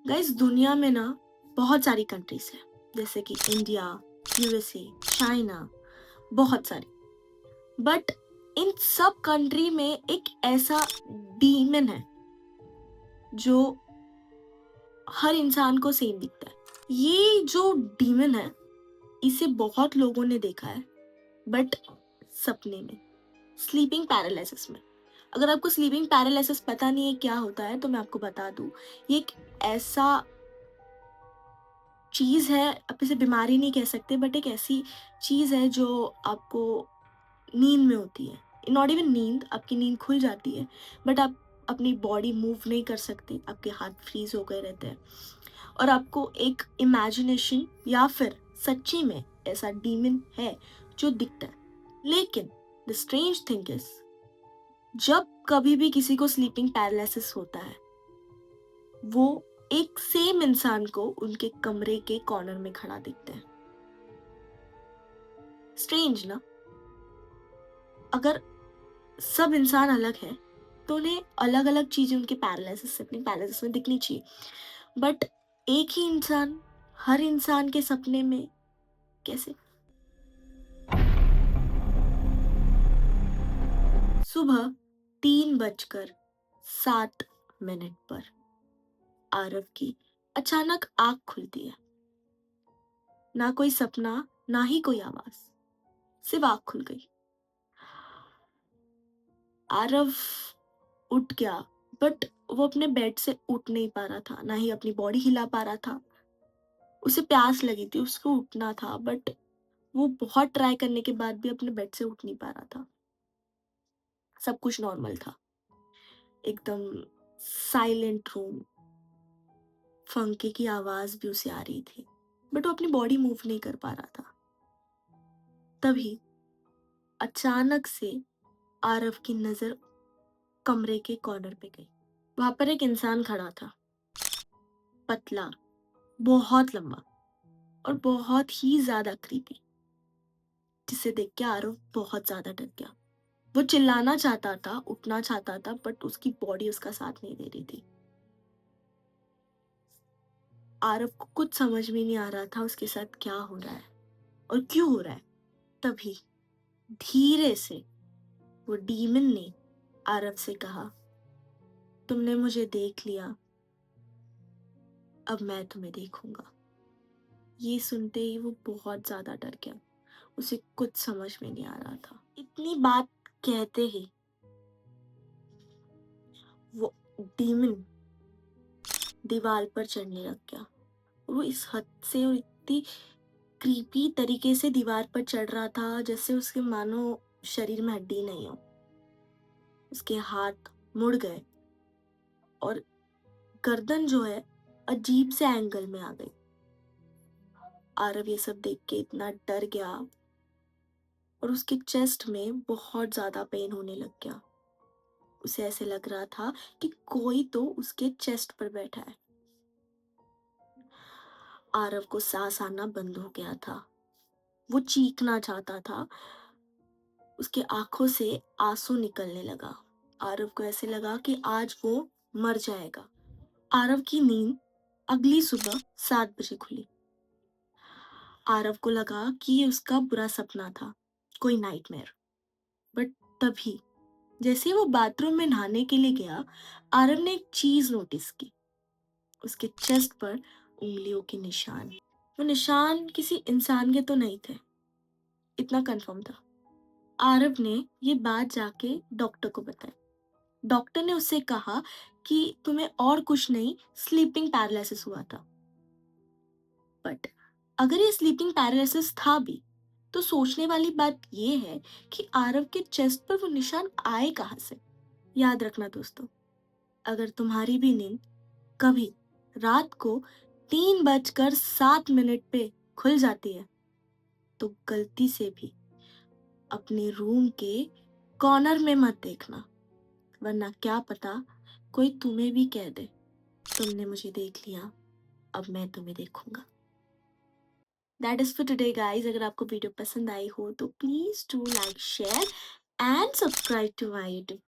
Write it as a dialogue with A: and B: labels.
A: Guys दुनिया में ना बहुत सारी कंट्रीज है, जैसे कि इंडिया, यूएसए, चाइना, बहुत सारी। बट इन सब कंट्री में एक ऐसा डीमन है जो हर इंसान को सेम दिखता है। ये जो डीमन है इसे बहुत लोगों ने देखा है, बट सपने में, स्लीपिंग पैरालिसिस में। अगर आपको स्लीपिंग पैरालिसिस पता नहीं है क्या होता है तो मैं आपको बता दूं, ये एक ऐसा चीज है, आप इसे बीमारी नहीं कह सकते, बट एक ऐसी चीज है जो आपको नींद में होती है। नॉट इवन नींद, आपकी नींद खुल जाती है बट आप अपनी बॉडी मूव नहीं कर सकते, आपके हाथ फ्रीज हो गए रहते हैं और आपको एक इमेजिनेशन या फिर सच्ची में ऐसा डीमन है जो दिखता है। लेकिन द स्ट्रेंज थिंग इज, जब कभी भी किसी को स्लीपिंग पैरालिसिस होता है, वो एक सेम इंसान को उनके कमरे के कॉर्नर में खड़ा दिखता है। स्ट्रेंज ना? अगर सब इंसान अलग है तो उन्हें अलग अलग चीजें उनके पैरालिसिस से, अपनी पैरालिसिस में दिखनी चाहिए, बट एक ही इंसान हर इंसान के सपने में कैसे? सुबह 3:07 पर आरव की अचानक आंख खुलती है। ना कोई सपना, ना ही कोई आवाज, सिर्फ आंख खुल गई। आरव उठ गया, बट वो अपने बेड से उठ नहीं पा रहा था, ना ही अपनी बॉडी हिला पा रहा था। उसे प्यास लगी थी, उसको उठना था, बट वो बहुत ट्राई करने के बाद भी अपने बेड से उठ नहीं पा रहा था। सब कुछ नॉर्मल था, एकदम साइलेंट रूम, पंखे की आवाज भी उसे आ रही थी, बट वो अपनी बॉडी मूव नहीं कर पा रहा था। तभी अचानक से आरव की नजर कमरे के कॉर्नर पे गई। वहां पर एक इंसान खड़ा था, पतला, बहुत लंबा और बहुत ही ज्यादा क्रीपी, जिसे देख के आरव बहुत ज्यादा डर गया। वो चिल्लाना चाहता था, उठना चाहता था, बट उसकी बॉडी उसका साथ नहीं दे रही थी। आरव को कुछ समझ में नहीं आ रहा था उसके साथ क्या हो रहा है और क्यों हो रहा है। तभी धीरे से वो डीमन ने आरव से कहा, तुमने मुझे देख लिया, अब मैं तुम्हें देखूंगा। ये सुनते ही वो बहुत ज्यादा डर गया, उसे कुछ समझ में नहीं आ रहा था। इतनी बात कहते ही वो डीमन दीवार पर चढ़ने लग गया। वो इस हद से और इतनी क्रीपी तरीके से दीवार पर चढ़ रहा था जैसे उसके मानो शरीर में हड्डी नहीं हो। उसके हाथ मुड़ गए और गर्दन जो है अजीब से एंगल में आ गई। आरव ये सब देख के इतना डर गया और उसके चेस्ट में बहुत ज्यादा पेन होने लग गया। उसे ऐसे लग रहा था कि कोई तो उसके चेस्ट पर बैठा है। आरव को सांस आना बंद हो गया था, वो चीखना चाहता था, उसके आंखों से आंसू निकलने लगा। आरव को ऐसे लगा कि आज वो मर जाएगा। आरव की नींद अगली सुबह 7 बजे खुली। आरव को लगा कि ये उसका बुरा सपना था, कोई नाइटमेयर। बट तभी जैसे ही वो बाथरूम में नहाने के लिए गया, आरव ने एक चीज नोटिस की, उसके चेस्ट पर उंगलियों के निशान। वो निशान किसी इंसान के तो नहीं थे, इतना कंफर्म था। आरव ने ये बात जाके डॉक्टर को बताई। डॉक्टर ने उससे कहा कि तुम्हें और कुछ नहीं, स्लीपिंग पैरालिसिस हुआ था। बट अगर ये स्लीपिंग पैरालिसिस था भी तो सोचने वाली बात ये है कि आरव के चेस्ट पर वो निशान आए कहाँ से। याद रखना दोस्तों, अगर तुम्हारी भी नींद कभी रात को 3:07 पे खुल जाती है तो गलती से भी अपने रूम के कॉर्नर में मत देखना, वरना क्या पता कोई तुम्हें भी कह दे, तुमने मुझे देख लिया, अब मैं तुम्हें देखूंगा। That is for today guys. अगर आपको वीडियो पसंद आई हो तो please do like, share and subscribe to my YouTube